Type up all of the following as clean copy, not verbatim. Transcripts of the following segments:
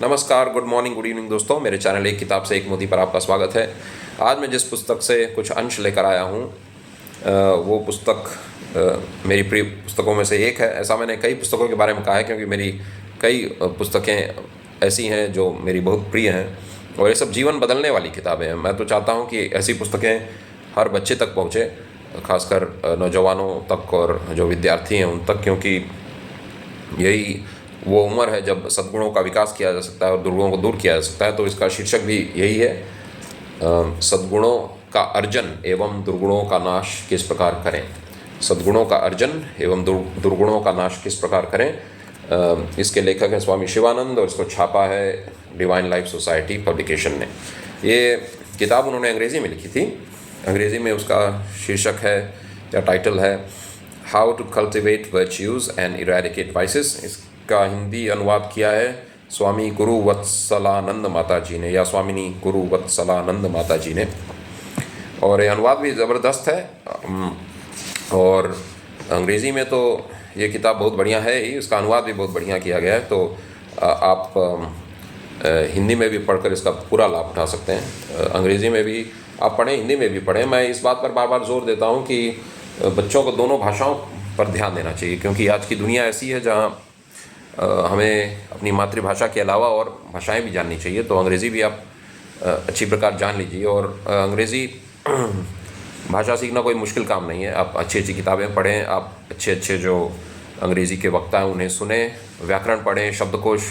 नमस्कार, good morning, good evening दोस्तों। मेरे चैनल एक किताब से एक मोती पर आपका स्वागत है। आज मैं जिस पुस्तक से कुछ अंश लेकर आया हूँ वो पुस्तक मेरी प्रिय पुस्तकों में से एक है। ऐसा मैंने कई पुस्तकों के बारे में कहा है क्योंकि मेरी कई पुस्तकें ऐसी हैं जो मेरी बहुत प्रिय हैं और ये सब जीवन बदलने वाली किताबें हैं। मैं तो चाहता हूँ कि ऐसी पुस्तकें हर बच्चे तक पहुँचे, खासकर नौजवानों तक और जो विद्यार्थी हैं उन तक, क्योंकि यही वो उम्र है जब सद्गुणों का विकास किया जा सकता है और दुर्गुणों को दूर किया जा सकता है। तो इसका शीर्षक भी यही है, सद्गुणों का अर्जन एवं दुर्गुणों का नाश किस प्रकार करें। सद्गुणों का अर्जन एवं दुर्गुणों का नाश किस प्रकार करें। इसके लेखक हैं स्वामी शिवानंद और इसको छापा है डिवाइन लाइफ सोसाइटी पब्लिकेशन ने। ये किताब उन्होंने अंग्रेज़ी में लिखी थी। अंग्रेज़ी में उसका शीर्षक है या टाइटल है how to cultivate virtues and eradicate vices. इसका हिंदी अनुवाद किया है स्वामी गुरु वत्सलानंद माता जी ने या स्वामिनी गुरु वत्सलानंद माता जी ने, और ये अनुवाद भी ज़बरदस्त है। और अंग्रेज़ी में तो ये किताब बहुत बढ़िया है ही, इसका अनुवाद भी बहुत बढ़िया किया गया है। तो आप हिंदी में भी पढ़कर इसका पूरा लाभ उठा सकते हैं। अंग्रेज़ी में भी आप पढ़ें, हिंदी में भी पढ़ें। मैं इस बात पर बार बार जोर देता हूँ कि बच्चों को दोनों भाषाओं पर ध्यान देना चाहिए, क्योंकि आज की दुनिया ऐसी है जहाँ हमें अपनी मातृभाषा के अलावा और भाषाएं भी जाननी चाहिए। तो अंग्रेज़ी भी आप अच्छी प्रकार जान लीजिए। और अंग्रेज़ी भाषा सीखना कोई मुश्किल काम नहीं है। आप अच्छी अच्छी किताबें पढ़ें, आप अच्छे अच्छे जो अंग्रेज़ी के वक्ता हैं उन्हें सुने, व्याकरण पढ़ें, शब्दकोश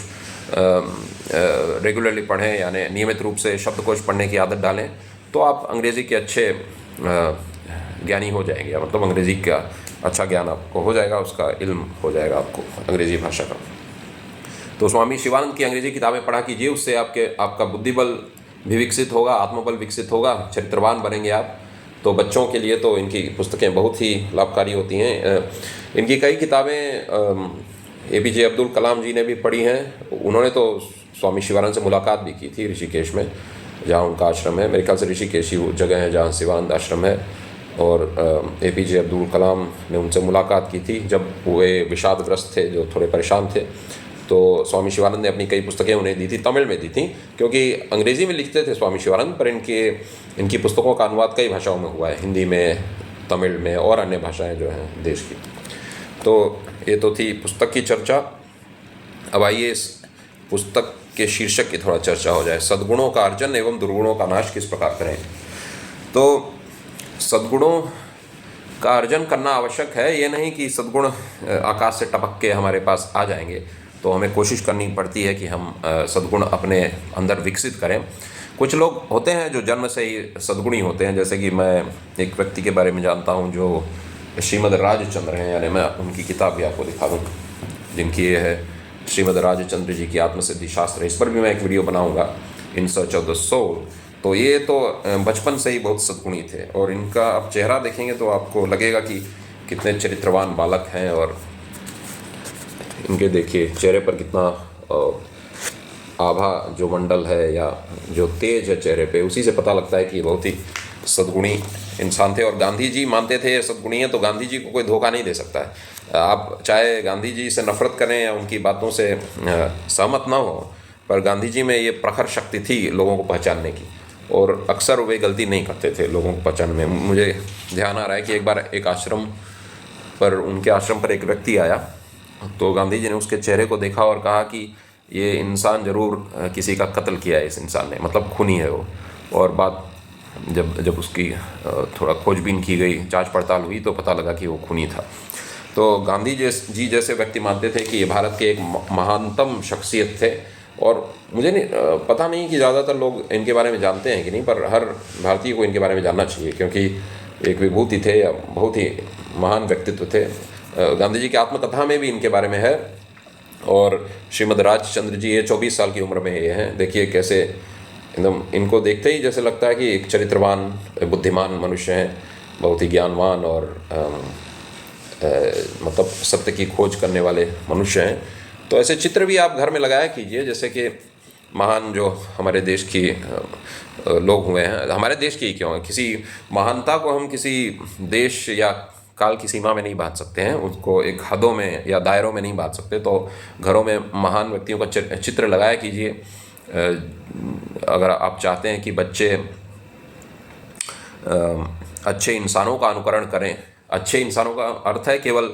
रेगुलरली पढ़ें, यानी नियमित रूप से शब्दकोश पढ़ने की आदत डालें, तो आप अंग्रेज़ी के अच्छे ज्ञानी हो जाएंगे। मतलब अंग्रेज़ी का अच्छा ज्ञान आपको हो जाएगा, उसका इल्म हो जाएगा आपको अंग्रेज़ी भाषा का। तो स्वामी शिवानंद की अंग्रेज़ी किताबें पढ़ा कीजिए, उससे आपका बुद्धिबल भी विकसित होगा, आत्मबल विकसित होगा, चरित्रवान बनेंगे आप। तो बच्चों के लिए तो इनकी पुस्तकें बहुत ही लाभकारी होती हैं। इनकी कई किताबें APJ अब्दुल कलाम जी ने भी पढ़ी हैं। उन्होंने तो स्वामी शिवानंद से मुलाकात भी की थी ऋषिकेश में, जहाँ उनका आश्रम है। मेरे ख्याल से ऋषिकेश ही वो जगह है जहाँ शिवानंद आश्रम है। और APJ अब्दुल कलाम ने उनसे मुलाकात की थी जब वे विषादग्रस्त थे, जो थोड़े परेशान थे। तो स्वामी शिवानंद ने अपनी कई पुस्तकें उन्हें दी थी, तमिल में दी थी, क्योंकि अंग्रेज़ी में लिखते थे स्वामी शिवानंद, पर इनकी पुस्तकों का अनुवाद कई भाषाओं में हुआ है, हिंदी में, तमिल में और अन्य भाषाएं जो हैं देश की। तो ये तो थी पुस्तक की चर्चा। अब आइए इस पुस्तक के शीर्षक की थोड़ा चर्चा हो जाए, सद्गुणों का अर्जन एवं दुर्गुणों का नाश किस प्रकार करें। तो सद्गुणों का अर्जन करना आवश्यक है। ये नहीं कि सद्गुण आकाश से टपक के हमारे पास आ जाएंगे, तो हमें कोशिश करनी पड़ती है कि हम सद्गुण अपने अंदर विकसित करें। कुछ लोग होते हैं जो जन्म से ही सद्गुणी होते हैं, जैसे कि मैं एक व्यक्ति के बारे में जानता हूँ जो श्रीमद् राजचंद्र हैं, यानी मैं उनकी किताब भी आपको दिखा दूँ, जिनकी ये है श्रीमद् राजचंद्र जी की आत्मसिद्धि शास्त्र। इस पर भी मैं एक वीडियो बनाऊँगा, in search of the soul. तो ये तो बचपन से ही बहुत सद्गुणी थे, और इनका आप चेहरा देखेंगे तो आपको लगेगा कि कितने चरित्रवान बालक हैं। और इनके देखिए चेहरे पर कितना आभा जो मंडल है या जो तेज है चेहरे पे, उसी से पता लगता है कि बहुत ही सद्गुणी इंसान थे। और गांधी जी मानते थे सद्गुणी है, तो गांधी जी को कोई धोखा नहीं दे सकता है। आप चाहे गांधी जी से नफरत करें या उनकी बातों से सहमत ना हो, पर गांधी जी में ये प्रखर शक्ति थी लोगों को पहचानने की, और अक्सर वे गलती नहीं करते थे लोगों को पहचानने में। मुझे ध्यान आ रहा है कि एक बार उनके आश्रम पर एक व्यक्ति आया, तो गांधी जी ने उसके चेहरे को देखा और कहा कि ये इंसान ज़रूर किसी का कत्ल किया है, इस इंसान ने, मतलब खूनी है वो। और बात जब उसकी थोड़ा खोजबीन की गई, जांच पड़ताल हुई, तो पता लगा कि वो खूनी था। तो गांधी जी जैसे व्यक्ति मानते थे कि ये भारत के एक महानतम शख्सियत थे। और मुझे पता नहीं कि ज़्यादातर लोग इनके बारे में जानते हैं कि नहीं, पर हर भारतीय को इनके बारे में जानना चाहिए, क्योंकि एक विभूति थे या बहुत ही महान व्यक्तित्व थे। गांधी जी की आत्मकथा में भी इनके बारे में है। और श्रीमद् राजचंद्र जी, ये 24 साल की उम्र में ये हैं। देखिए कैसे एकदम, इनको देखते ही जैसे लगता है कि एक चरित्रवान बुद्धिमान मनुष्य हैं, बहुत ही ज्ञानवान और मतलब सत्य की खोज करने वाले मनुष्य हैं। तो ऐसे चित्र भी आप घर में लगाया कीजिए, जैसे कि महान जो हमारे देश की लोग हुए हैं, हमारे देश के ही क्यों, किसी महानता को हम किसी देश या काल की सीमा में नहीं बांध सकते हैं, उसको एक हदों में या दायरों में नहीं बांध सकते। तो घरों में महान व्यक्तियों का चित्र लगाया कीजिए। अगर आप चाहते हैं कि बच्चे अच्छे इंसानों का अनुकरण करें, अच्छे इंसानों का अर्थ है केवल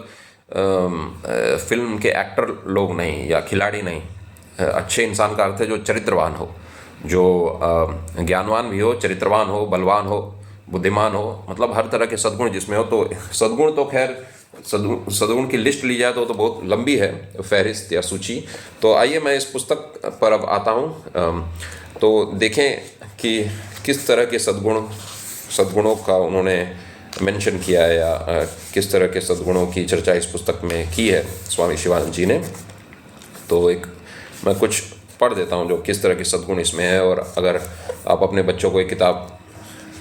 फिल्म के एक्टर लोग नहीं या खिलाड़ी नहीं, अच्छे इंसान का अर्थ है जो चरित्रवान हो, जो ज्ञानवान भी हो, चरित्रवान हो, बलवान हो, बुद्धिमान हो, मतलब हर तरह के सद्गुण जिसमें हो। तो सद्गुण तो खैर सद्गुण की लिस्ट ली जाए तो बहुत लंबी है, फहरिस्त या सूची। तो आइए मैं इस पुस्तक पर अब आता हूँ। तो देखें कि किस तरह के सद्गुणों का उन्होंने मेंशन किया है या किस तरह के सद्गुणों की चर्चा इस पुस्तक में की है स्वामी शिवानंद जी ने। तो मैं कुछ पढ़ देता हूँ जो किस तरह के सद्गुण इसमें है। और अगर आप अपने बच्चों को एक किताब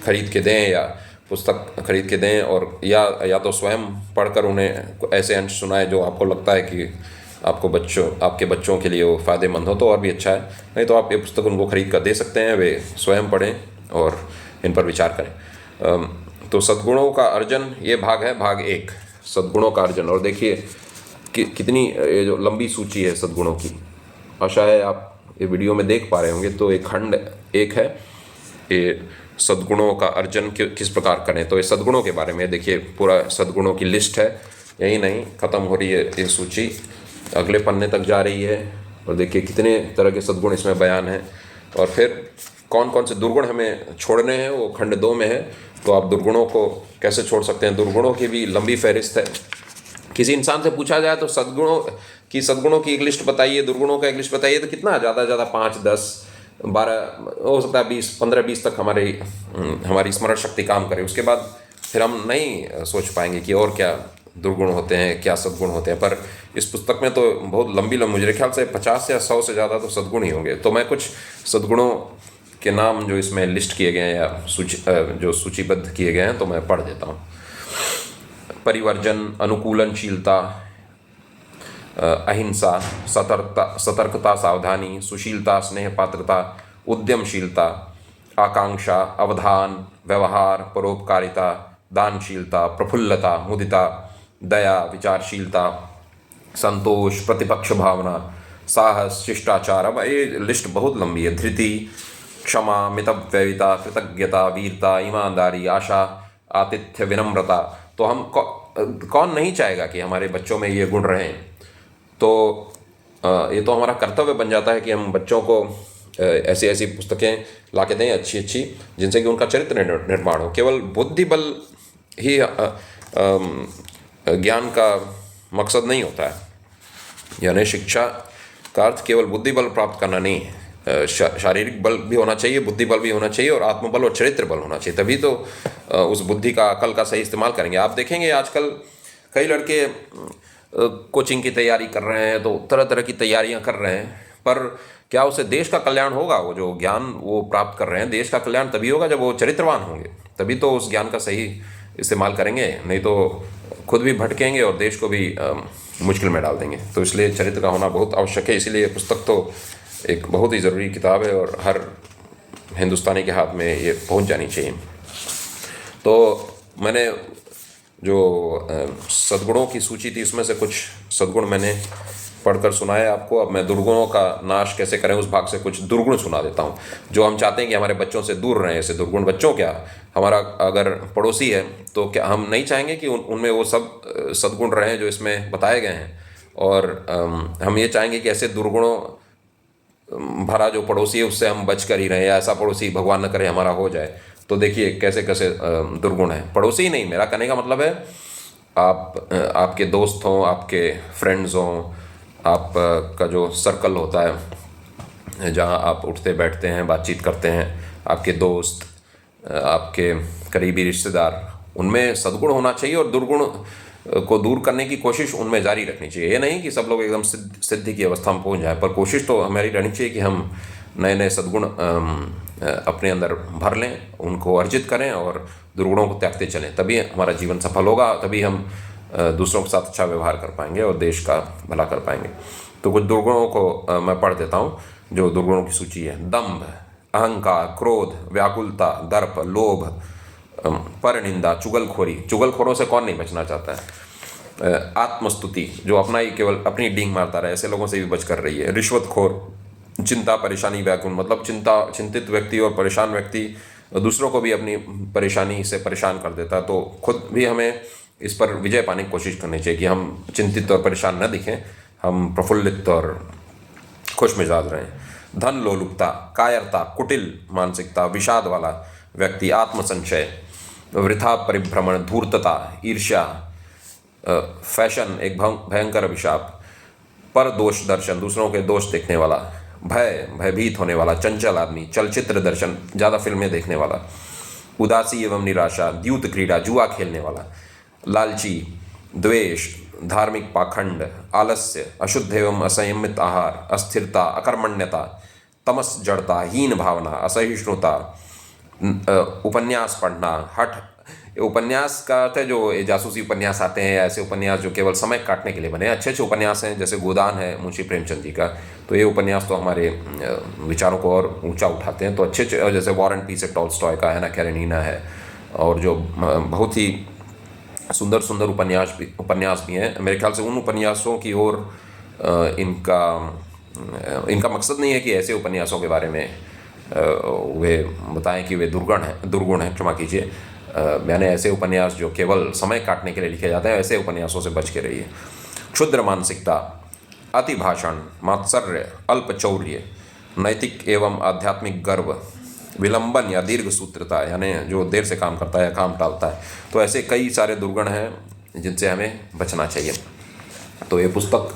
खरीद के दें या पुस्तक खरीद के दें और या तो स्वयं पढ़कर उन्हें ऐसे अंश सुनाएं जो आपको लगता है कि आपके बच्चों के लिए वो फ़ायदेमंद हो, तो और भी अच्छा है। नहीं तो आप ये पुस्तक उनको खरीद कर दे सकते हैं, वे स्वयं पढ़ें और इन पर विचार करें। तो सद्गुणों का अर्जन ये भाग है, भाग 1, सद्गुणों का अर्जन। और देखिए कितनी ये जो लंबी सूची है सद्गुणों की, आशा है आप ये वीडियो में देख पा रहे होंगे। तो एक खंड 1 है ये सद्गुणों का अर्जन किस प्रकार करें। तो ये सद्गुणों के बारे में देखिए, पूरा सद्गुणों की लिस्ट है, यही नहीं ख़त्म हो रही है ये सूची, अगले पन्ने तक जा रही है। और देखिए कितने तरह के सद्गुण इसमें बयान हैं। और फिर कौन कौन से दुर्गुण हमें छोड़ने हैं वो खंड 2 में है। तो आप दुर्गुणों को कैसे छोड़ सकते हैं, दुर्गुणों की भी लंबी फहरिस्त है। किसी इंसान से पूछा जाए तो सद्गुणों की एक लिस्ट बताइए, दुर्गुणों का एक लिस्ट बताइए, तो कितना ज़्यादा 5, 10, 12 हो सकता है 20, 15, 20 तक हमारी स्मरण शक्ति काम करे। उसके बाद फिर हम नहीं सोच पाएंगे कि और क्या दुर्गुण होते हैं, क्या सद्गुण होते हैं। पर इस पुस्तक में तो बहुत लंबी मुझे ख्याल से 50 या 100 से ज़्यादा तो सद्गुण ही होंगे। तो मैं कुछ सद्गुणों के नाम जो इसमें लिस्ट किए गए हैं या जो सूचीबद्ध किए गए हैं तो मैं पढ़ देता हूँ। परिवर्जन, अनुकूलनशीलता, अहिंसा, सतर्कता, सावधानी, सुशीलता, स्नेह, पात्रता, उद्यमशीलता, आकांक्षा, अवधान, व्यवहार, परोपकारिता, दानशीलता, प्रफुल्लता, मुदिता, दया, विचारशीलता, संतोष, प्रतिपक्ष भावना, साहस, शिष्टाचार। अब ये लिस्ट बहुत लंबी है। धृति, क्षमा, मितव्ययिता, कृतज्ञता, वीरता, ईमानदारी, आशा, आतिथ्य, विनम्रता। तो हम कौन नहीं चाहेगा कि हमारे बच्चों में ये गुण रहें। तो ये तो हमारा कर्तव्य बन जाता है कि हम बच्चों को ऐसी ऐसी पुस्तकें ला के दें अच्छी अच्छी, जिनसे कि उनका चरित्र निर्माण हो। केवल बुद्धि बल ही ज्ञान का मकसद नहीं होता है, यानी शिक्षा का अर्थ केवल बुद्धि बल प्राप्त करना नहीं है। शारीरिक बल भी होना चाहिए, बुद्धि बल भी होना चाहिए और आत्मबल और चरित्र बल होना चाहिए। तभी तो उस बुद्धि का, अकल का सही इस्तेमाल करेंगे। आप देखेंगे आजकल कई लड़के कोचिंग की तैयारी कर रहे हैं, तो तरह तरह की तैयारियां कर रहे हैं, पर क्या उससे देश का कल्याण होगा? वो जो ज्ञान वो प्राप्त कर रहे हैं, देश का कल्याण तभी होगा जब वो चरित्रवान होंगे, तभी तो उस ज्ञान का सही इस्तेमाल करेंगे। नहीं तो खुद भी भटकेंगे और देश को भी मुश्किल में डाल देंगे। तो इसलिए चरित्र का होना बहुत आवश्यक है। इसीलिए पुस्तक तो एक बहुत ही ज़रूरी किताब है और हर हिंदुस्तानी के हाथ में ये पहुंच जानी चाहिए। तो मैंने जो सद्गुणों की सूची थी उसमें से कुछ सद्गुण मैंने पढ़कर सुनाया आपको। अब मैं दुर्गुणों का नाश कैसे करें उस भाग से कुछ दुर्गुण सुना देता हूँ, जो हम चाहते हैं कि हमारे बच्चों से दूर रहें। ऐसे दुर्गुण बच्चों क्या, हमारा अगर पड़ोसी है तो क्या हम नहीं चाहेंगे कि उनमें वो सब सद्गुण रहें जो इसमें बताए गए हैं। और हम ये चाहेंगे कि ऐसे दुर्गुणों भरा जो पड़ोसी है उससे हम बच कर ही रहें, या ऐसा पड़ोसी भगवान न करे हमारा हो जाए। तो देखिए कैसे कैसे दुर्गुण है। पड़ोसी ही नहीं, मेरा कहने का मतलब है आपके दोस्त हों, आपके फ्रेंड्स हों, आप का जो सर्कल होता है जहाँ आप उठते बैठते हैं, बातचीत करते हैं, आपके दोस्त, आपके करीबी रिश्तेदार, उनमें सद्गुण होना चाहिए और दुर्गुण को दूर करने की कोशिश उनमें जारी रखनी चाहिए। ये नहीं कि सब लोग एकदम सिद्धि की अवस्था में पहुंच जाए, पर कोशिश तो हमारी रहनी चाहिए कि हम नए नए सद्गुण अपने अंदर भर लें, उनको अर्जित करें और दुर्गुणों को त्यागते चलें। तभी हमारा जीवन सफल होगा, तभी हम दूसरों के साथ अच्छा व्यवहार कर पाएंगे और देश का भला कर पाएंगे। तो कुछ दुर्गुणों को मैं पढ़ देता हूँ, जो दुर्गुणों की सूची है। दंभ, अहंकार, क्रोध, व्याकुलता, दर्प, लोभ, पर निंदा, चुगलखोरी, चुगलखोरों से कौन नहीं बचना चाहता है। आत्मस्तुति, जो अपना ही केवल अपनी डींग मारता रहे, ऐसे लोगों से भी बच कर रही है। रिश्वतखोर, चिंता परेशानी व्याकुल, मतलब चिंतित व्यक्ति और परेशान व्यक्ति दूसरों को भी अपनी परेशानी से परेशान कर देता है। तो खुद भी हमें इस पर विजय पाने की कोशिश करनी चाहिए कि हम चिंतित और परेशान न दिखें, हम प्रफुल्लित और खुश मिजाज रहें। धन लोलुपता, कायरता, कुटिल मानसिकता, विषाद वाला व्यक्ति, आत्मसंशय, वृथा परिभ्रमण, धूर्तता, ईर्ष्या, फैशन एक भयंकर अभिशाप, पर दोष दर्शन, दूसरों के दोष देखने वाला, भयभीत होने वाला, चंचल आदमी, चलचित्र दर्शन, ज़्यादा फिल्में देखने वाला, उदासी एवं निराशा, द्यूत क्रीड़ा, जुआ खेलने वाला, लालची, द्वेष, धार्मिक पाखंड, आलस्य, अशुद्ध एवं असंयमित आहार, अस्थिरता, अकर्मण्यता, तमस, जड़ता, हीन भावना, असहिष्णुता, उपन्यास पढ़ना, हठ। उपन्यास का अर्थ है जो ये जासूसी उपन्यास आते हैं, ऐसे उपन्यास जो केवल समय काटने के लिए बने। अच्छे अच्छे उपन्यास हैं, जैसे गोदान है मुंशी प्रेमचंद जी का, तो ये उपन्यास तो हमारे विचारों को और ऊंचा उठाते हैं। तो अच्छे अच्छे, जैसे वॉर एंड पीस टॉल्स्टॉय का, एना कैरेनिना है, और जो बहुत ही सुंदर सुंदर उपन्यास भी हैं। मेरे ख्याल से उन उपन्यासों की ओर इनका मकसद नहीं है कि ऐसे उपन्यासों के बारे में वे बताएं कि वे दुर्गुण हैं, क्षमा कीजिए। मैंने ऐसे उपन्यास जो केवल समय काटने के लिए लिखे जाते हैं, ऐसे उपन्यासों से बच के रहिए। क्षुद्र मानसिकता, अति भाषण, मात्सर्य, अल्पचौर्य, नैतिक एवं आध्यात्मिक गर्व, विलंबन या दीर्घ सूत्रता, यानी जो देर से काम करता है या काम टालता है। तो ऐसे कई सारे दुर्गुण हैं जिनसे हमें बचना चाहिए। तो ये पुस्तक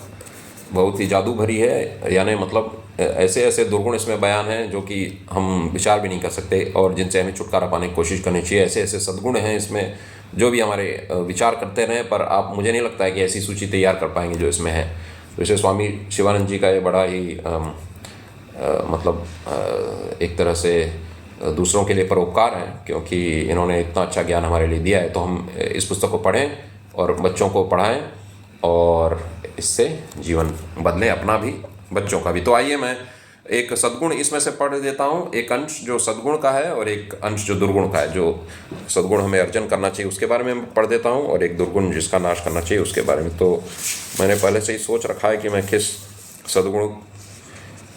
बहुत ही जादू भरी है, यानी मतलब ऐसे ऐसे दुर्गुण इसमें बयान हैं जो कि हम विचार भी नहीं कर सकते, और जिनसे हमें छुटकारा पाने की कोशिश करनी चाहिए। ऐसे ऐसे सद्गुण हैं इसमें जो भी हमारे विचार करते रहें, पर आप, मुझे नहीं लगता है कि ऐसी सूची तैयार कर पाएंगे जो इसमें है। तो इसे स्वामी शिवानंद जी का ये बड़ा ही एक तरह से दूसरों के लिए परोपकार है, क्योंकि इन्होंने इतना अच्छा ज्ञान हमारे लिए दिया है। तो हम इस पुस्तक को पढ़ें और बच्चों को पढ़ाएं, और इससे जीवन बदले, अपना भी, बच्चों का भी। तो आइए मैं एक सद्गुण इसमें से पढ़ देता हूँ, एक अंश जो सद्गुण का है और एक अंश जो दुर्गुण का है। जो सद्गुण हमें अर्जन करना चाहिए उसके बारे में पढ़ देता हूँ, और एक दुर्गुण जिसका नाश करना चाहिए उसके बारे में। तो मैंने पहले से ही सोच रखा है कि मैं किस सद्गुण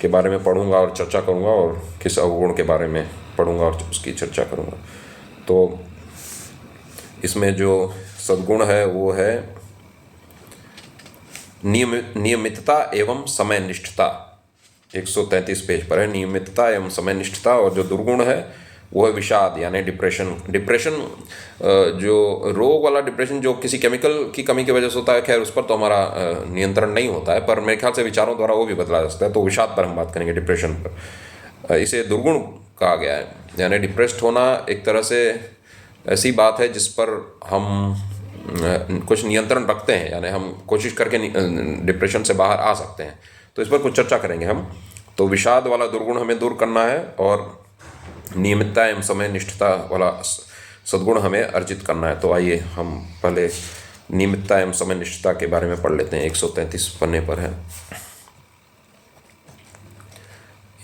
के बारे में पढ़ूंगा और चर्चा करूंगा, और किस अवगुण के बारे में पढ़ूंगा और उसकी चर्चा करूंगा। तो इसमें जो सद्गुण है वो है नियमितता एवं समयनिष्ठता। 133 पेज पर है, नियमितता एवं समयनिष्ठता। और जो दुर्गुण है वो है विषाद, यानी डिप्रेशन, जो रोग वाला डिप्रेशन जो किसी केमिकल की कमी की वजह से होता है, खैर उस पर तो हमारा नियंत्रण नहीं होता है, पर मेरे ख्याल से विचारों द्वारा वो भी बदला जा सकता है। तो विषाद पर हम बात करेंगे, डिप्रेशन पर। इसे दुर्गुण कहा गया है, यानी डिप्रेस्ड होना एक तरह से ऐसी बात है जिस पर हम कुछ नियंत्रण रखते हैं, यानी हम कोशिश करके डिप्रेशन से बाहर आ सकते हैं। तो इस पर कुछ चर्चा करेंगे हम। तो विषाद वाला दुर्गुण हमें दूर करना है, और नियमितता एवं समय निष्ठता वाला सद्गुण हमें अर्जित करना है। तो आइए हम पहले नियमितता एवं समय निष्ठता के बारे में पढ़ लेते हैं। 133 पन्ने पर है,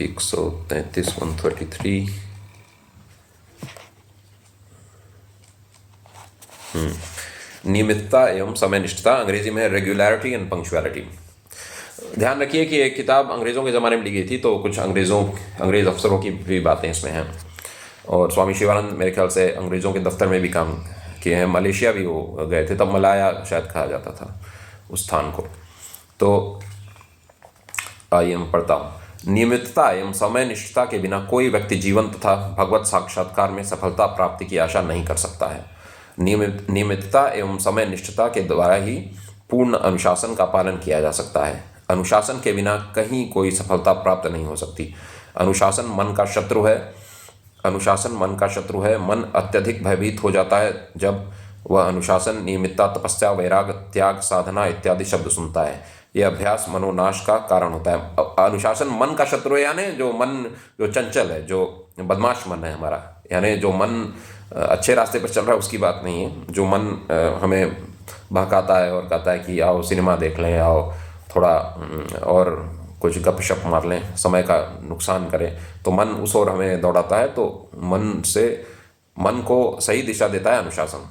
133, 133। नियमितता एवं समय निष्ठता, अंग्रेजी में रेगुलरिटी एंड पंक्चुअलिटी। ध्यान रखिए कि एक किताब अंग्रेज़ों के ज़माने में लिखी थी, तो कुछ अंग्रेज़ अफसरों की भी बातें इसमें हैं। और स्वामी शिवानंद मेरे ख्याल से अंग्रेज़ों के दफ्तर में भी काम किए हैं, मलेशिया भी वो गए थे, तब मलाया शायद कहा जाता था उस स्थान को। तो आइए मैं पढ़ता हूँ। नियमितता एवं समय निष्ठता के बिना कोई व्यक्ति जीवन तथा भगवत साक्षात्कार में सफलता प्राप्ति की आशा नहीं कर सकता है। नियमितता एवं समय निष्ठता के द्वारा ही पूर्ण अनुशासन का पालन किया जा सकता है। अनुशासन के बिना कहीं कोई सफलता प्राप्त नहीं हो सकती। अनुशासन मन का शत्रु है। मन अत्यधिक भयभीत हो जाता है जब वह अनुशासन, नियमितता, तपस्या, वैराग्य, त्याग, साधना इत्यादि शब्द सुनता है। यह अभ्यास मनोनाश का कारण होता है। अनुशासन मन का शत्रु है, यानी जो चंचल है, जो बदमाश मन है हमारा, यानी जो मन अच्छे रास्ते पर चल रहा है उसकी बात नहीं है। जो मन हमें बहकाता है और कहता है कि आओ सिनेमा देख लें, आओ थोड़ा और कुछ गपशप मार लें, समय का नुकसान करें, तो मन उस ओर हमें दौड़ाता है। तो मन से मन को सही दिशा देता है अनुशासन।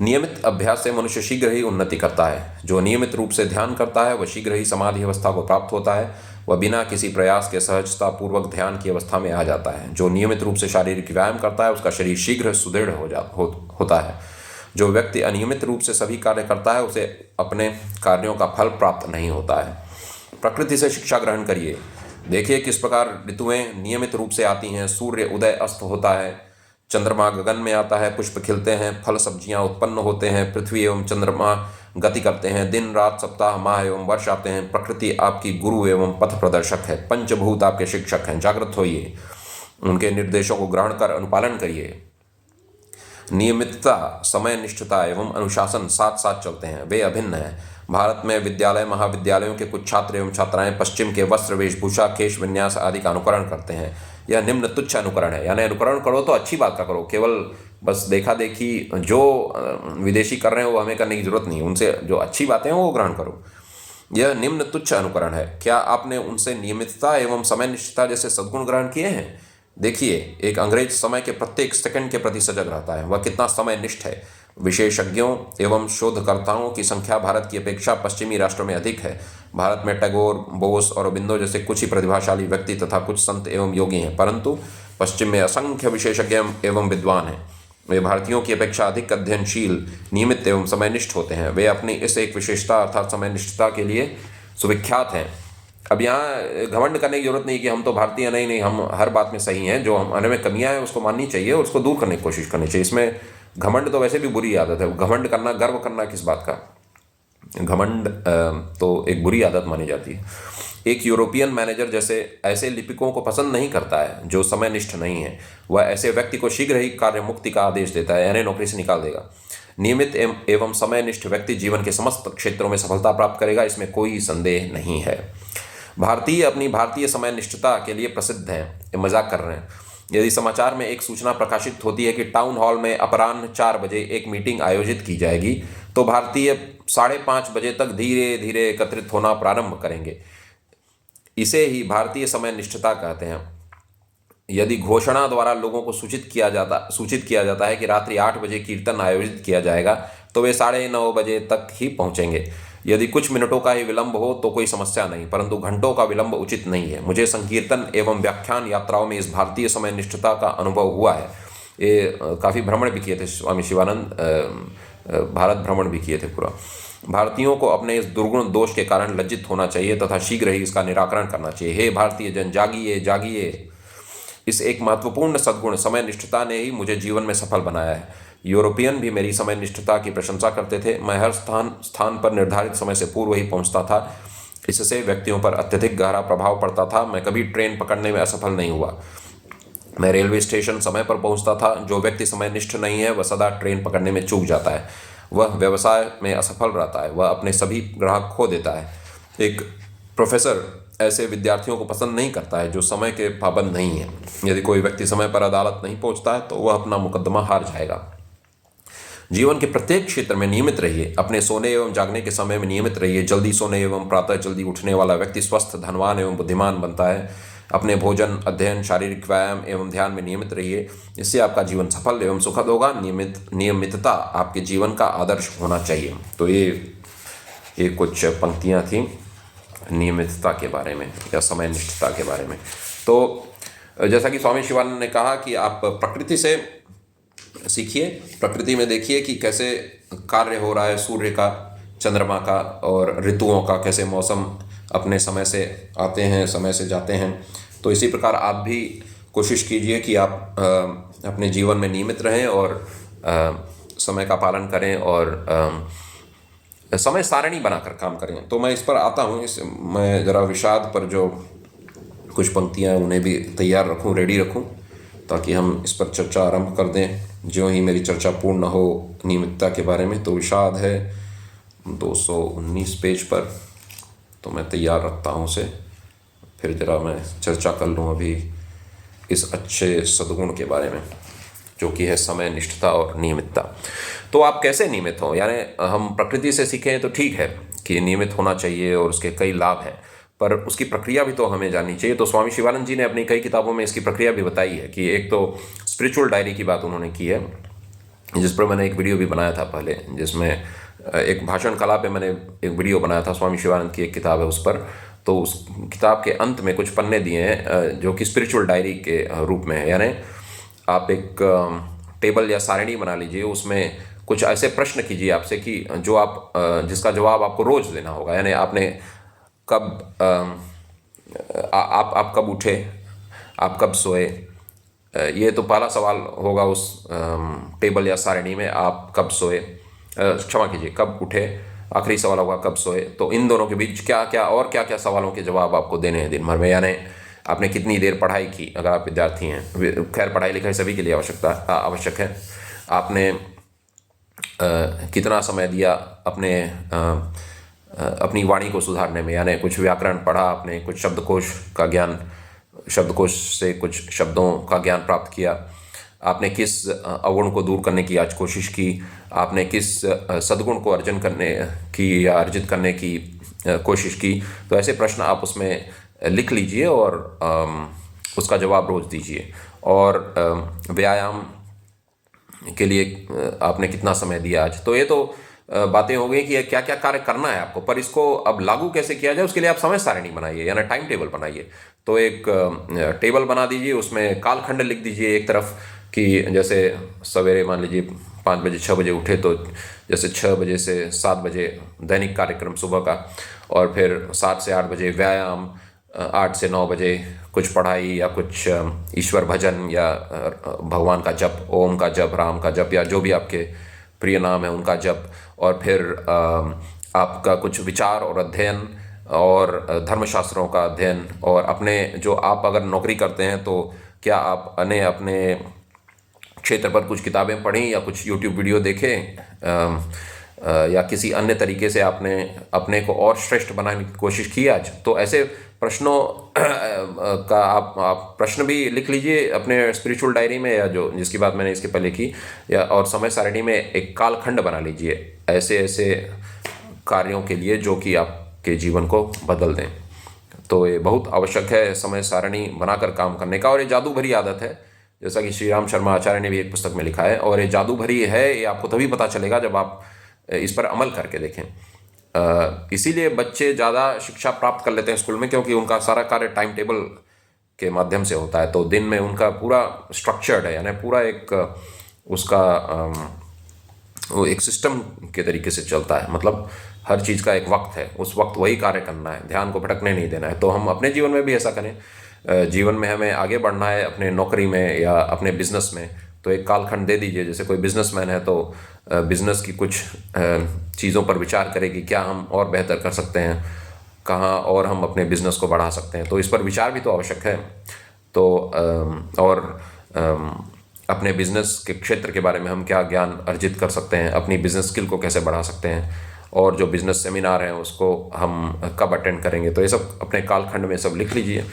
नियमित अभ्यास से मनुष्य शीघ्र ही उन्नति करता है। जो नियमित रूप से ध्यान करता है वह शीघ्र ही समाधि अवस्था को प्राप्त होता है। वह बिना किसी प्रयास के सहजता पूर्वक ध्यान की अवस्था में आ जाता है। जो नियमित रूप से शारीरिक व्यायाम करता है उसका शरीर शीघ्र सुदृढ़ होता है। जो व्यक्ति अनियमित रूप से सभी कार्य करता है उसे अपने कार्यों का फल प्राप्त नहीं होता है। प्रकृति से शिक्षा ग्रहण करिए। देखिए किस प्रकार ऋतुएं नियमित रूप से आती हैं। सूर्य उदय अस्त होता है, चंद्रमा गगन में आता है, पुष्प खिलते हैं, फल सब्जियां उत्पन्न होते हैं, पृथ्वी एवं चंद्रमा गति करते हैं, दिन रात सप्ताह माह एवं वर्ष आते हैं। प्रकृति आपकी गुरु एवं पथ प्रदर्शक है। पंचभूत आपके शिक्षक हैं। जागृत होइए, उनके निर्देशों को ग्रहण कर अनुपालन करिए। नियमितता, समय निष्ठता एवं अनुशासन साथ साथ चलते हैं, वे अभिन्न हैं। भारत में विद्यालय महाविद्यालयों के कुछ छात्र एवं छात्राएं पश्चिम के वस्त्र वेशभूषा केश विन्यास आदि का अनुकरण करते हैं। यह निम्न तुच्छ अनुकरण है। यानी अनुकरण करो तो अच्छी बात का करो, केवल बस देखा देखी जो विदेशी कर रहे हैं वो हमें करने की जरूरत नहीं, उनसे जो अच्छी बातें हैं वो ग्रहण करो। यह निम्न तुच्छ अनुकरण है। क्या आपने उनसे नियमितता एवं समय निष्ठता जैसे सद्गुण ग्रहण किए हैं? देखिए, एक अंग्रेज समय के प्रत्येक सेकंड के प्रति सजग रहता है। वह कितना समय निष्ठ है। विशेषज्ञों एवं शोधकर्ताओं की संख्या भारत की अपेक्षा पश्चिमी राष्ट्रों में अधिक है। भारत में टैगोर, बोस और अरबिंदो जैसे कुछ ही प्रतिभाशाली व्यक्ति तथा कुछ संत एवं योगी हैं, परंतु पश्चिम में असंख्य विशेषज्ञ एवं विद्वान हैं। वे भारतीयों की अपेक्षा अधिक अध्ययनशील, नियमित एवं समयनिष्ठ होते हैं। वे अपनी इस एक विशेषता अर्थात समयनिष्ठता के लिए सुविख्यात हैं। अब यहाँ घमंड करने की जरूरत नहीं कि हम तो भारतीय नहीं, हम हर बात में सही हैं। जो हमारे में कमियां हैं उसको माननी चाहिए और उसको दूर करने की कोशिश करनी चाहिए। इसमें घमंड तो वैसे भी बुरी आदत है। घमंड करना, गर्व करना किस बात का? घमंड तो एक बुरी आदत मानी जाती है। एक यूरोपियन मैनेजर जैसे ऐसे लिपिकों को पसंद नहीं करता है जो समयनिष्ठ नहीं है। वह ऐसे व्यक्ति को शीघ्र ही कार्य मुक्ति का आदेश देता है, यानी नौकरी से निकाल देगा। नियमित एवं समयनिष्ठ व्यक्ति जीवन के समस्त क्षेत्रों में सफलता प्राप्त करेगा, इसमें कोई संदेह नहीं है। भारतीय अपनी भारतीय समय निष्ठता के लिए प्रसिद्ध हैं। ये मजाक कर रहे हैं। यदि समाचार में एक सूचना प्रकाशित होती है कि टाउन हॉल में अपराह्न 4 बजे एक मीटिंग आयोजित की जाएगी, तो भारतीय 5:30 बजे तक धीरे धीरे एकत्रित होना प्रारंभ करेंगे। इसे ही भारतीय समय निष्ठता कहते हैं। यदि घोषणा द्वारा लोगों को सूचित किया जाता है कि रात्रि 8 बजे कीर्तन आयोजित किया जाएगा, तो वे 9:30 बजे तक ही पहुंचेंगे। यदि कुछ मिनटों का ही विलंब हो तो कोई समस्या नहीं, परंतु घंटों का विलंब उचित नहीं है। मुझे संकीर्तन एवं व्याख्यान यात्राओं में इस भारतीय समय निष्ठता का अनुभव हुआ है। ये काफ़ी भ्रमण भी किए थे स्वामी शिवानंद, भारत भ्रमण भी किए थे पूरा। भारतीयों को अपने इस दुर्गुण दोष के कारण लज्जित होना चाहिए तथा शीघ्र ही इसका निराकरण करना चाहिए। हे भारतीय जन, जागिए जागिए। इस एक महत्वपूर्ण सद्गुण समय निष्ठता ने ही मुझे जीवन में सफल बनाया है। यूरोपियन भी मेरी समय निष्ठता की प्रशंसा करते थे। मैं हर स्थान पर निर्धारित समय से पूर्व ही पहुंचता था। इससे व्यक्तियों पर अत्यधिक गहरा प्रभाव पड़ता था। मैं कभी ट्रेन पकड़ने में असफल नहीं हुआ। मैं रेलवे स्टेशन समय पर पहुंचता था। जो व्यक्ति समयनिष्ठ नहीं है वह सदा ट्रेन पकड़ने में चूक जाता है। वह व्यवसाय में असफल रहता है। वह अपने सभी ग्राहक खो देता है। एक प्रोफेसर ऐसे विद्यार्थियों को पसंद नहीं करता है जो समय के पाबंद नहीं है। यदि कोई व्यक्ति समय पर अदालत नहीं पहुंचता है तो वह अपना मुकदमा हार जाएगा। जीवन के प्रत्येक क्षेत्र में नियमित रहिए। अपने सोने एवं जागने के समय में नियमित रहिए। जल्दी सोने एवं प्रातः जल्दी उठने वाला व्यक्ति स्वस्थ, धनवान एवं बुद्धिमान बनता है। अपने भोजन, अध्ययन, शारीरिक व्यायाम एवं ध्यान में नियमित रहिए। इससे आपका जीवन सफल एवं सुखद होगा। नियमितता आपके जीवन का आदर्श होना चाहिए। तो ये कुछ पंक्तियाँ थीं नियमितता के बारे में या समय निष्ठता के बारे में। तो जैसा कि स्वामी शिवानंद ने कहा कि आप प्रकृति से सीखिए, प्रकृति में देखिए कि कैसे कार्य हो रहा है सूर्य का, चंद्रमा का और ऋतुओं का, कैसे मौसम अपने समय से आते हैं, समय से जाते हैं। तो इसी प्रकार आप भी कोशिश कीजिए कि आप अपने जीवन में नियमित रहें और समय का पालन करें और समय सारणी बनाकर काम करें। तो मैं इस पर आता हूँ। मैं ज़रा विषाद पर जो कुछ पंक्तियाँ हैं उन्हें भी तैयार रखूँ, रेडी रखूँ, ताकि हम इस पर चर्चा आरंभ कर दें ज्यों ही मेरी चर्चा पूर्ण हो नियमितता के बारे में। तो विषाद है 219 पेज पर, तो मैं तैयार रखता हूँ उसे। फिर ज़रा मैं चर्चा कर लूँ अभी इस अच्छे सद्गुण के बारे में जो कि है समय निष्ठता और नियमितता। तो आप कैसे नियमित हों? यानी हम प्रकृति से सीखें तो ठीक है कि नियमित होना चाहिए और उसके कई लाभ हैं, पर उसकी प्रक्रिया भी तो हमें जाननी चाहिए। तो स्वामी शिवानंद जी ने अपनी कई किताबों में इसकी प्रक्रिया भी बताई है कि एक तो स्पिरिचुअल डायरी की बात उन्होंने की है, जिस पर मैंने एक वीडियो भी बनाया था पहले, जिसमें एक भाषण कला पे मैंने एक वीडियो बनाया था। स्वामी शिवानंद की एक किताब है उस पर, तो उस किताब के अंत में कुछ पन्ने दिए हैं जो कि स्पिरिचुअल डायरी के रूप में है। यानी आप एक टेबल या सारणी बना लीजिए, उसमें कुछ ऐसे प्रश्न कीजिए आपसे कि जो आप जिसका जवाब आपको रोज देना होगा। यानी आपने कब आप कब उठे, आप कब सोए, ये तो पहला सवाल होगा उस टेबल या सारणी में। आप कब सोए, क्षमा कीजिए, कब उठे, आखिरी सवाल होगा कब सोए। तो इन दोनों के बीच क्या क्या सवालों के जवाब आपको देने हैं दिन भर में। यानी आपने कितनी देर पढ़ाई की, अगर आप विद्यार्थी हैं, खैर पढ़ाई लिखाई सभी के लिए आवश्यक है। आपने कितना समय दिया अपनी वाणी को सुधारने में, यानी कुछ व्याकरण पढ़ा आपने, कुछ शब्दकोश से कुछ शब्दों का ज्ञान प्राप्त किया, आपने किस अवगुण को दूर करने की आज कोशिश की, आपने किस सद्गुण को अर्जित करने की कोशिश की। तो ऐसे प्रश्न आप उसमें लिख लीजिए और उसका जवाब रोज दीजिए। और व्यायाम के लिए आपने कितना समय दिया आज। तो ये तो बातें हो गई कि क्या क्या कार्य करना है आपको, पर इसको अब लागू कैसे किया जाए उसके लिए आप समय सारणी बनाइए, यानी टाइम टेबल बनाइए। तो एक टेबल बना दीजिए, उसमें कालखंड लिख दीजिए एक तरफ कि जैसे सवेरे मान लीजिए 5 बजे 6 बजे उठे, तो जैसे 6 बजे से 7 बजे दैनिक कार्यक्रम सुबह का, और फिर 7 से 8 बजे व्यायाम, 8 से 9 बजे कुछ पढ़ाई या कुछ ईश्वर भजन या भगवान का जप, ओम का जप, राम का जप, या जो भी आपके प्रिय नाम है उनका जप। और फिर आपका कुछ विचार और अध्ययन और धर्मशास्त्रों का अध्ययन, और अपने जो आप अगर नौकरी करते हैं तो क्या आप अपने क्षेत्र पर कुछ किताबें पढ़ी या कुछ यूट्यूब वीडियो देखे, या किसी अन्य तरीके से आपने अपने को और श्रेष्ठ बनाने की कोशिश की आज। तो ऐसे प्रश्नों का आप प्रश्न भी लिख लीजिए अपने स्पिरिचुअल डायरी में, या जो जिसकी बात मैंने इसके पहले की, या और समय सारणी में एक कालखंड बना लीजिए ऐसे ऐसे कार्यों के लिए जो कि आपके जीवन को बदल दें। तो ये बहुत आवश्यक है समय सारणी बनाकर काम करने का, और ये जादू भरी आदत है, जैसा कि श्री राम शर्मा आचार्य ने भी एक पुस्तक में लिखा है। और ये जादू भरी है, ये आपको तभी पता चलेगा जब आप इस पर अमल करके देखें। इसीलिए बच्चे ज़्यादा शिक्षा प्राप्त कर लेते हैं स्कूल में, क्योंकि उनका सारा कार्य टाइम टेबल के माध्यम से होता है। तो दिन में उनका पूरा स्ट्रक्चर्ड है, यानी पूरा एक उसका वो एक सिस्टम के तरीके से चलता है। मतलब हर चीज़ का एक वक्त है, उस वक्त वही कार्य करना है, ध्यान को भटकने नहीं देना है। तो हम अपने जीवन में भी ऐसा करें। जीवन में हमें आगे बढ़ना है अपने नौकरी में या अपने बिजनेस में, तो एक कालखंड दे दीजिए। जैसे कोई बिजनेसमैन है तो बिजनेस की कुछ चीज़ों पर विचार करें कि क्या हम और बेहतर कर सकते हैं, कहाँ और हम अपने बिजनेस को बढ़ा सकते हैं। तो इस पर विचार भी तो आवश्यक है। तो और अपने बिजनेस के क्षेत्र के बारे में हम क्या ज्ञान अर्जित कर सकते हैं, अपनी बिजनेस स्किल को कैसे बढ़ा सकते हैं, और जो बिजनेस सेमिनार हैं उसको हम कब अटेंड करेंगे। तो ये सब अपने कालखंड में सब लिख लीजिए।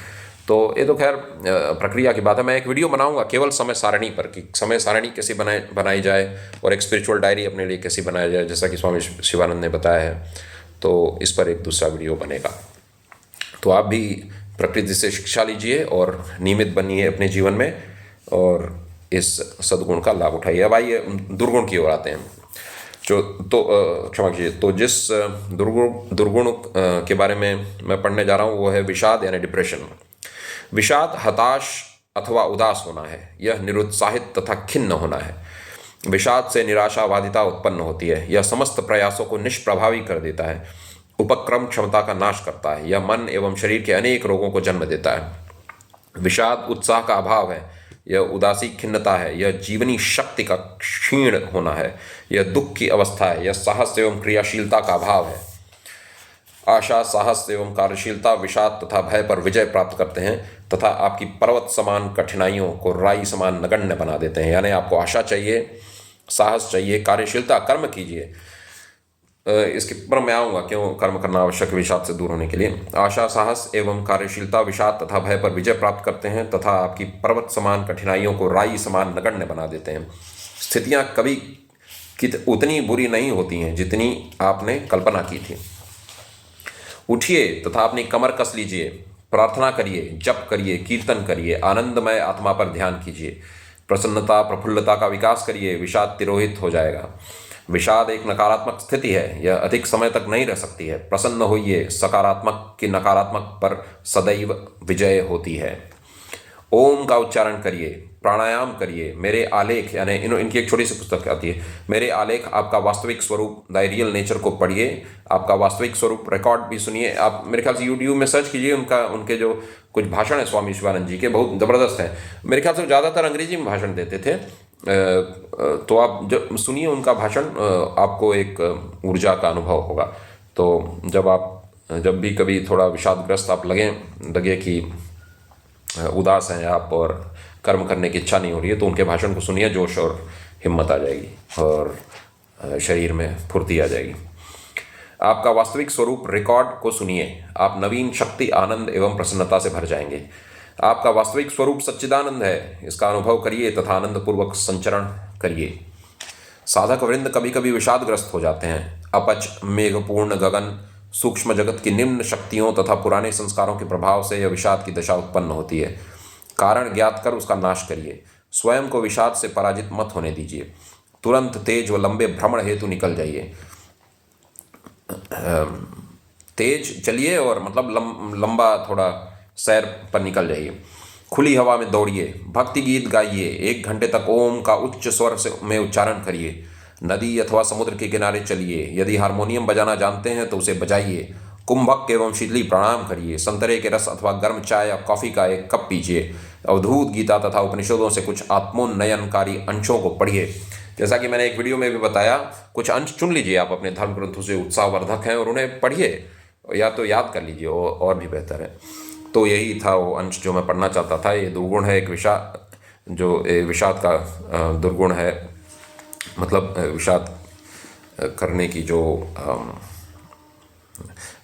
तो ये तो खैर प्रक्रिया की बात है। मैं एक वीडियो बनाऊंगा केवल समय सारणी पर, कि समय सारणी कैसे बनाई जाए और एक स्पिरिचुअल डायरी अपने लिए कैसे बनाया जाए, जैसा कि स्वामी शिवानंद ने बताया है। तो इस पर एक दूसरा वीडियो बनेगा। तो आप भी प्रकृति से शिक्षा लीजिए और नियमित बनिए अपने जीवन में, और इस सद्गुण का लाभ उठाइए। अब आइए दुर्गुण की ओर आते हैं। क्षमा कीजिए। तो जिस दुर्गुण के बारे में मैं पढ़ने जा रहा हूँ वो है विषाद, यानी डिप्रेशन। विषाद हताश अथवा उदास होना है, यह निरुत्साहित तथा खिन्न होना है। विषाद से निराशावादिता उत्पन्न होती है, यह समस्त प्रयासों को निष्प्रभावी कर देता है, उपक्रम क्षमता का नाश करता है, यह मन एवं शरीर के अनेक रोगों को जन्म देता है। विषाद उत्साह का अभाव है, यह उदासी खिन्नता है, यह जीवनी शक्ति का क्षीण होना है, यह दुख की अवस्था है, यह साहस एवं क्रियाशीलता का अभाव है। आशा, साहस एवं कार्यशीलता विषाद तथा भय पर विजय प्राप्त करते हैं तथा आपकी पर्वत समान कठिनाइयों को राई समान नगण्य बना देते हैं। यानी आपको आशा चाहिए, साहस चाहिए, कार्यशीलता, कर्म कीजिए। इसके पर मैं आऊँगा क्यों कर्म करना आवश्यक है विषाद से दूर होने के लिए। आशा, साहस एवं कार्यशीलता विषाद तथा भय पर विजय प्राप्त करते हैं तथा आपकी पर्वत समान कठिनाइयों को राई समान नगण्य बना देते हैं। स्थितियाँ कभी उतनी बुरी नहीं होती हैं जितनी आपने कल्पना की थी। उठिए तथा अपनी कमर कस लीजिए, प्रार्थना करिए, जप करिए, कीर्तन करिए, आनंदमय आत्मा पर ध्यान कीजिए, प्रसन्नता प्रफुल्लता का विकास करिए, विषाद तिरोहित हो जाएगा। विषाद एक नकारात्मक स्थिति है, यह अधिक समय तक नहीं रह सकती है। प्रसन्न होइए, सकारात्मक की नकारात्मक पर सदैव विजय होती है। ओम का उच्चारण करिए, प्राणायाम करिए। मेरे आलेख यानी इनकी एक छोटी सी पुस्तक आती है, मेरे आलेख आपका वास्तविक स्वरूप, द रियल नेचर को पढ़िए, आपका वास्तविक स्वरूप रिकॉर्ड भी सुनिए। आप मेरे ख्याल से यूट्यूब में सर्च कीजिए, उनके जो कुछ भाषण है स्वामी शिवानंद जी के, बहुत ज़बरदस्त हैं। मेरे ख्याल से ज़्यादातर अंग्रेजी में भाषण देते थे, तो आप जब सुनिए उनका भाषण, आपको एक ऊर्जा का अनुभव होगा। तो जब भी कभी थोड़ा विषादग्रस्त आप लगे कि उदास हैं आप और कर्म करने की इच्छा नहीं हो रही है, तो उनके भाषण को सुनिए, जोश और हिम्मत आ जाएगी और शरीर में फुर्ती आ जाएगी। आपका वास्तविक स्वरूप रिकॉर्ड को सुनिए, आप नवीन शक्ति, आनंद एवं प्रसन्नता से भर जाएंगे। आपका वास्तविक स्वरूप सच्चिदानंद है, इसका अनुभव करिए तथा आनंद पूर्वक संचरण करिए। साधक वृंद कभी कभी विषादग्रस्त हो जाते हैं। अपच, मेघपूर्ण गगन, सूक्ष्म जगत की निम्न शक्तियों तथा पुराने संस्कारों के प्रभाव से यह विषाद की दशा उत्पन्न होती है। कारण ज्ञात कर उसका नाश करिए। स्वयं को विषाद से पराजित मत होने दीजिए। तुरंत तेज व लंबे भ्रमण हेतु निकल जाइए। तेज चलिए और मतलब लंबा थोड़ा सैर पर निकल जाइए। खुली हवा में दौड़िए, भक्ति गीत गाइए, 1 घंटे तक ओम का उच्च स्वर में उच्चारण करिए। नदी अथवा समुद्र के किनारे चलिए, यदि हारमोनियम बजाना जानते हैं तो उसे बजाइए। कुंभक एवं शीतली प्राणायाम करिए। संतरे के रस अथवा गर्म चाय या कॉफ़ी का 1 कप पीजिए। अवधूत गीता तथा उपनिषदों से कुछ आत्मोन्नयनकारी अंशों को पढ़िए। जैसा कि मैंने एक वीडियो में भी बताया, कुछ अंश चुन लीजिए आप अपने धर्म ग्रंथों से, उत्साहवर्धक हैं, और उन्हें पढ़िए या तो याद कर लीजिए, और भी बेहतर है। तो यही था वो अंश जो मैं पढ़ना चाहता था। ये दुर्गुण है, एक विषाद का दुर्गुण है, मतलब विषाद करने की जो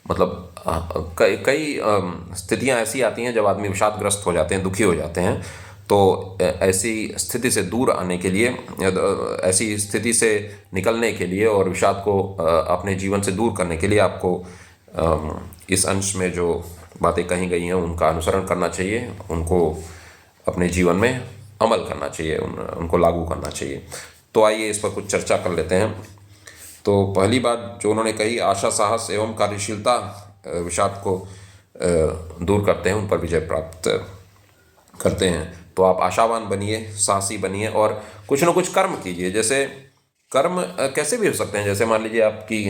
मतलब कई स्थितियां ऐसी आती हैं जब आदमी विषादग्रस्त हो जाते हैं, दुखी हो जाते हैं। तो ऐसी स्थिति से दूर आने के लिए, ऐसी स्थिति से निकलने के लिए और विषाद को अपने जीवन से दूर करने के लिए आपको इस अंश में जो बातें कही गई हैं उनका अनुसरण करना चाहिए, उनको अपने जीवन में अमल करना चाहिए, उनको लागू करना चाहिए। तो आइए इस पर कुछ चर्चा कर लेते हैं। तो पहली बात जो उन्होंने कही, आशा, साहस एवं कार्यशीलता विषाद को दूर करते हैं, उन पर विजय प्राप्त करते हैं। तो आप आशावान बनिए, साहसी बनिए और कुछ न कुछ कर्म कीजिए। जैसे कर्म कैसे भी हो सकते हैं, जैसे मान लीजिए आपकी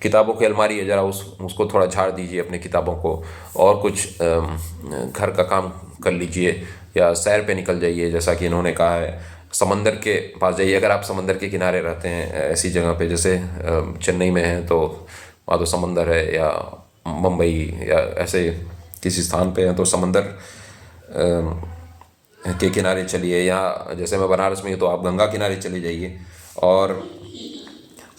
किताबों की अलमारी है, ज़रा उसको थोड़ा झाड़ दीजिए अपनी किताबों को, और कुछ घर का काम कर लीजिए, या सैर पे निकल जाइए जैसा कि इन्होंने कहा है। समंदर के पास जाइए, अगर आप समंदर के किनारे रहते हैं, ऐसी जगह पे जैसे चेन्नई में है तो वहाँ तो समंदर है, या मुंबई या ऐसे किसी स्थान पे हैं तो समंदर के किनारे चलिए, या जैसे मैं बनारस में हूँ तो आप गंगा किनारे चले जाइए और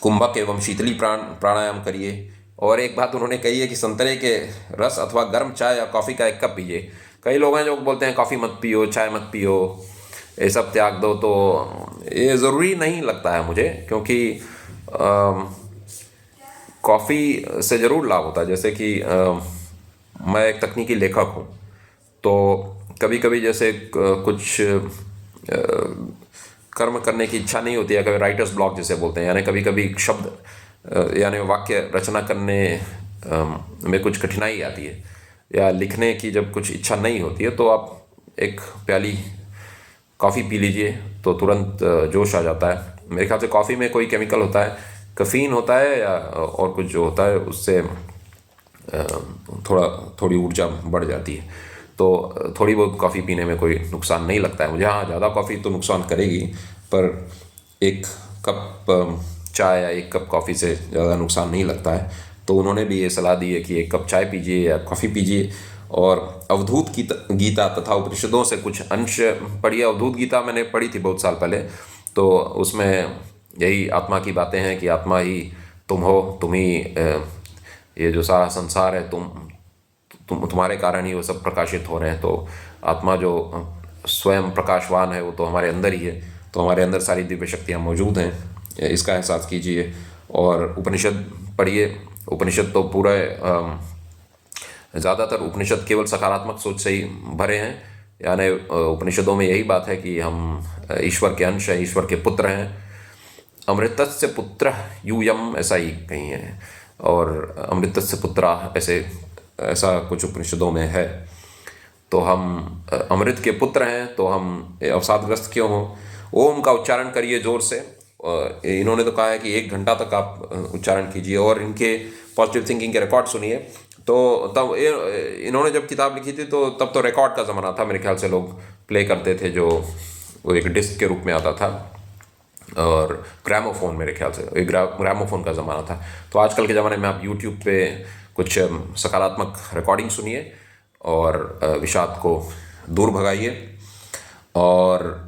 कुंभक एवं शीतली प्राणायाम करिए। और एक बात उन्होंने कही है कि संतरे के रस अथवा गर्म चाय या कॉफ़ी का 1 कप पीजिए। कई लोग हैं जो बोलते हैं कॉफ़ी मत पियो, चाय मत पियो, ये सब त्याग दो, तो ये ज़रूरी नहीं लगता है मुझे, क्योंकि कॉफ़ी से ज़रूर लाभ होता है। जैसे कि मैं एक तकनीकी लेखक हूँ, तो कभी कभी जैसे कुछ कर्म करने की इच्छा नहीं होती है, कभी राइटर्स ब्लॉक जिसे बोलते हैं, यानी कभी कभी शब्द यानी वाक्य रचना करने में कुछ कठिनाई आती है, या लिखने की जब कुछ इच्छा नहीं होती है, तो आप एक प्याली कॉफ़ी पी लीजिए तो तुरंत जोश आ जाता है। मेरे ख्याल से कॉफ़ी में कोई केमिकल होता है, कैफीन होता है या और कुछ जो होता है, उससे थोड़ी ऊर्जा बढ़ जाती है। तो थोड़ी बहुत कॉफ़ी पीने में कोई नुकसान नहीं लगता है मुझे। हाँ, ज़्यादा कॉफ़ी तो नुकसान करेगी, पर 1 कप चाय या 1 कप कॉफ़ी से ज़्यादा नुकसान नहीं लगता है। तो उन्होंने भी ये सलाह दी है कि 1 कप चाय पीजिए या कॉफ़ी पीजिए, और अवधूत गीता तथा उपनिषदों से कुछ अंश पढ़िए। अवधूत गीता मैंने पढ़ी थी बहुत साल पहले, तो उसमें यही आत्मा की बातें हैं कि आत्मा ही तुम हो, तुम ही ये जो सारा संसार है, तुम्हारे कारण ही वो सब प्रकाशित हो रहे हैं। तो आत्मा जो स्वयं प्रकाशवान है वो तो हमारे अंदर ही है, तो हमारे अंदर सारी दिव्य शक्तियाँ मौजूद हैं, इसका एहसास कीजिए। और उपनिषद पढ़िए। उपनिषद तो पूरा ज़्यादातर उपनिषद केवल सकारात्मक सोच से ही भरे हैं, यानी उपनिषदों में यही बात है कि हम ईश्वर के अंश हैं, ईश्वर के पुत्र हैं। अमृतस्य पुत्र यूयम, ऐसा ही कहीं है, और अमृतस्य पुत्रा ऐसा कुछ उपनिषदों में है। तो हम अमृत के पुत्र हैं, तो हम अवसादग्रस्त क्यों हो? ओम का उच्चारण करिए जोर से। इन्होंने तो कहा है कि 1 घंटा तक आप उच्चारण कीजिए, और इनके पॉजिटिव थिंकिंग के रिकॉर्ड सुनिए। तो तब इन्होंने जब किताब लिखी थी तो तब तो रिकॉर्ड का ज़माना था, मेरे ख्याल से लोग प्ले करते थे, जो वो एक डिस्क के रूप में आता था, और ग्रामोफोन, मेरे ख्याल से एक ग्रामोफोन का ज़माना था। तो आजकल के ज़माने में आप यूट्यूब पे कुछ सकारात्मक रिकॉर्डिंग सुनिए और विषाद को दूर भगाइए, और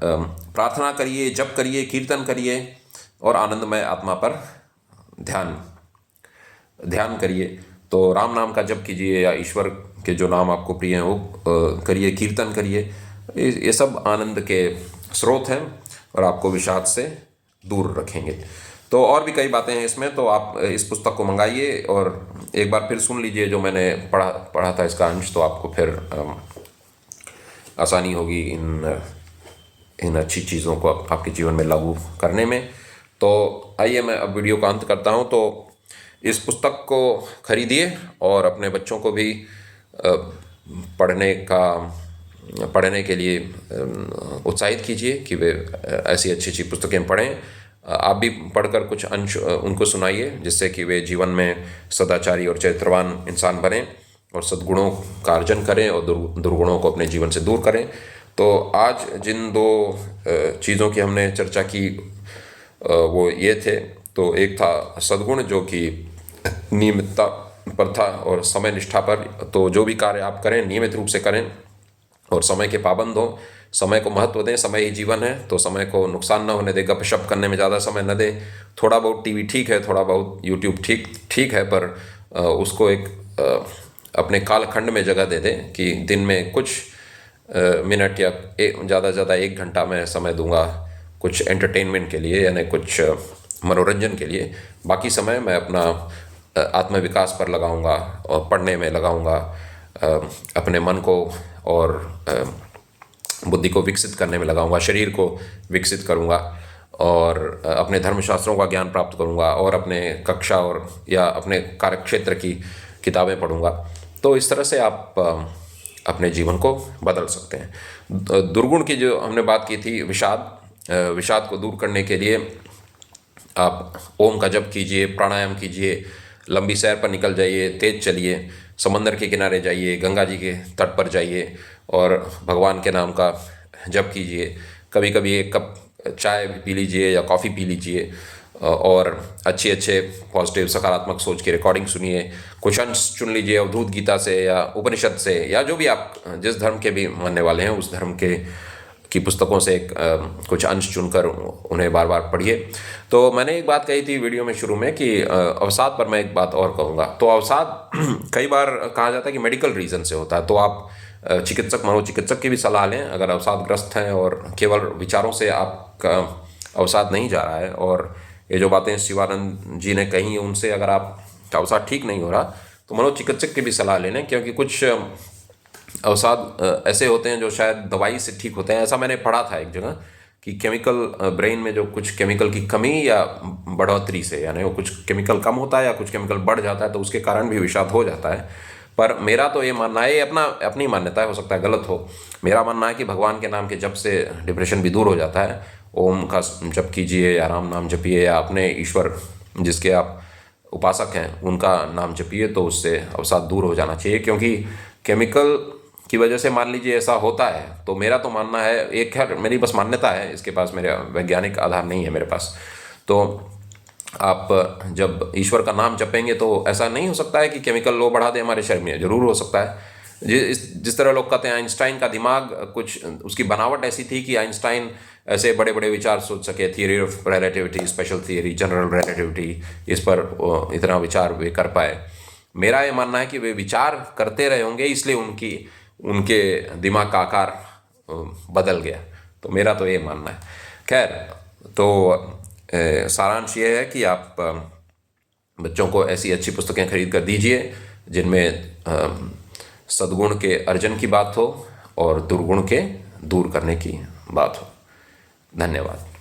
प्रार्थना करिए, जप करिए, कीर्तन करिए, और आनंदमय आत्मा पर ध्यान करिए। तो राम नाम का जप कीजिए, या ईश्वर के जो नाम आपको प्रिय हैं वो करिए, कीर्तन करिए। ये सब आनंद के स्रोत हैं और आपको विषाद से दूर रखेंगे। तो और भी कई बातें हैं इसमें, तो आप इस पुस्तक को मंगाइए और एक बार फिर सुन लीजिए जो मैंने पढ़ा था इसका अंश, तो आपको फिर आसानी होगी इन अच्छी चीज़ों को आपके जीवन में लागू करने में। तो आइए मैं अब वीडियो का अंत करता हूँ। तो इस पुस्तक को खरीदिए और अपने बच्चों को भी पढ़ने के लिए उत्साहित कीजिए कि वे ऐसी अच्छी अच्छी पुस्तकें पढ़ें। आप भी पढ़कर कुछ अंश उनको सुनाइए, जिससे कि वे जीवन में सदाचारी और चरित्रवान इंसान बनें और सद्गुणों का अर्जन करें और दुर्गुणों को अपने जीवन से दूर करें। तो आज जिन 2 चीज़ों की हमने चर्चा की वो ये थे। तो एक था सद्गुण, जो कि नियमितता पर था और समय निष्ठा पर। तो जो भी कार्य आप करें नियमित रूप से करें और समय के पाबंद हो, समय को महत्व दें। समय ही जीवन है, तो समय को नुकसान न होने दें, गपशप करने में ज़्यादा समय न दें। थोड़ा बहुत टीवी ठीक है, थोड़ा बहुत यूट्यूब ठीक है, पर उसको एक अपने कालखंड में जगह दे दें कि दिन में कुछ मिनट या ज़्यादा से ज़्यादा 1 घंटा मैं समय दूंगा कुछ एंटरटेनमेंट के लिए, यानी कुछ मनोरंजन के लिए। बाकी समय मैं अपना आत्मविकास पर लगाऊंगा और पढ़ने में लगाऊंगा, अपने मन को और बुद्धि को विकसित करने में लगाऊंगा, शरीर को विकसित करूंगा, और अपने धर्मशास्त्रों का ज्ञान प्राप्त करूंगा, और अपने कक्षा और या अपने कार्यक्षेत्र की किताबें पढ़ूंगा। तो इस तरह से आप अपने जीवन को बदल सकते हैं। दुर्गुण की जो हमने बात की थी, विषाद को दूर करने के लिए आप ओम का जप कीजिए, प्राणायाम कीजिए, लंबी सैर पर निकल जाइए, तेज चलिए, समंदर के किनारे जाइए, गंगा जी के तट पर जाइए और भगवान के नाम का जप कीजिए। कभी कभी 1 कप चाय भी पी लीजिए या कॉफ़ी पी लीजिए, और अच्छे पॉजिटिव सकारात्मक सोच की रिकॉर्डिंग सुनिए। कुछ अंश चुन लीजिए अवधूत गीता से या उपनिषद से, या जो भी आप जिस धर्म के भी मानने वाले हैं उस धर्म की पुस्तकों से कुछ अंश चुनकर उन्हें बार बार पढ़िए। तो मैंने एक बात कही थी वीडियो में शुरू में कि अवसाद पर मैं एक बात और कहूँगा। तो अवसाद कई बार कहा जाता है कि मेडिकल रीज़न से होता है, तो आप मनोचिकित्सक की भी सलाह लें अगर अवसादग्रस्त हैं और केवल विचारों से आपका अवसाद नहीं जा रहा है। और ये जो बातें शिवानंद जी ने कही उनसे अगर आपका अवसाद ठीक नहीं हो रहा, तो मनोचिकित्सक की भी सलाह ले लें, क्योंकि कुछ अवसाद ऐसे होते हैं जो शायद दवाई से ठीक होते हैं। ऐसा मैंने पढ़ा था एक जगह कि केमिकल ब्रेन में जो कुछ केमिकल की कमी या बढ़ोतरी से, यानी वो कुछ केमिकल कम होता है या कुछ केमिकल बढ़ जाता है, तो उसके कारण भी विषाद हो जाता है। पर मेरा तो ये मानना है, ये अपनी मान्यता है, हो सकता है गलत हो। मेरा मानना है कि भगवान के नाम के जप से डिप्रेशन भी दूर हो जाता है। ओम का जप कीजिए या राम नाम जपिए, या अपने ईश्वर जिसके आप उपासक हैं उनका नाम जपिए, तो उससे अवसाद दूर हो जाना चाहिए। क्योंकि केमिकल की वजह से मान लीजिए ऐसा होता है, तो मेरा तो मानना है, एक खैर मेरी बस मान्यता है, इसके पास मेरा वैज्ञानिक आधार नहीं है मेरे पास। तो आप जब ईश्वर का नाम जपेंगे तो ऐसा नहीं हो सकता है कि केमिकल लो बढ़ा दे हमारे शरीर में, जरूर हो सकता है। जिस तरह लोग कहते हैं आइंस्टाइन का दिमाग कुछ, उसकी बनावट ऐसी थी कि आइंस्टाइन ऐसे बड़े बड़े विचार सोच सके, theory of relativity, special theory, general relativity, इस पर इतना विचार वे कर पाए। मेरा ये मानना है कि वे विचार करते रहे होंगे, इसलिए उनके दिमाग का आकार बदल गया। तो मेरा तो ये मानना है। खैर, तो सारांश ये है कि आप बच्चों को ऐसी अच्छी पुस्तकें खरीद कर दीजिए जिनमें सद्गुण के अर्जन की बात हो और दुर्गुण के दूर करने की बात हो। धन्यवाद।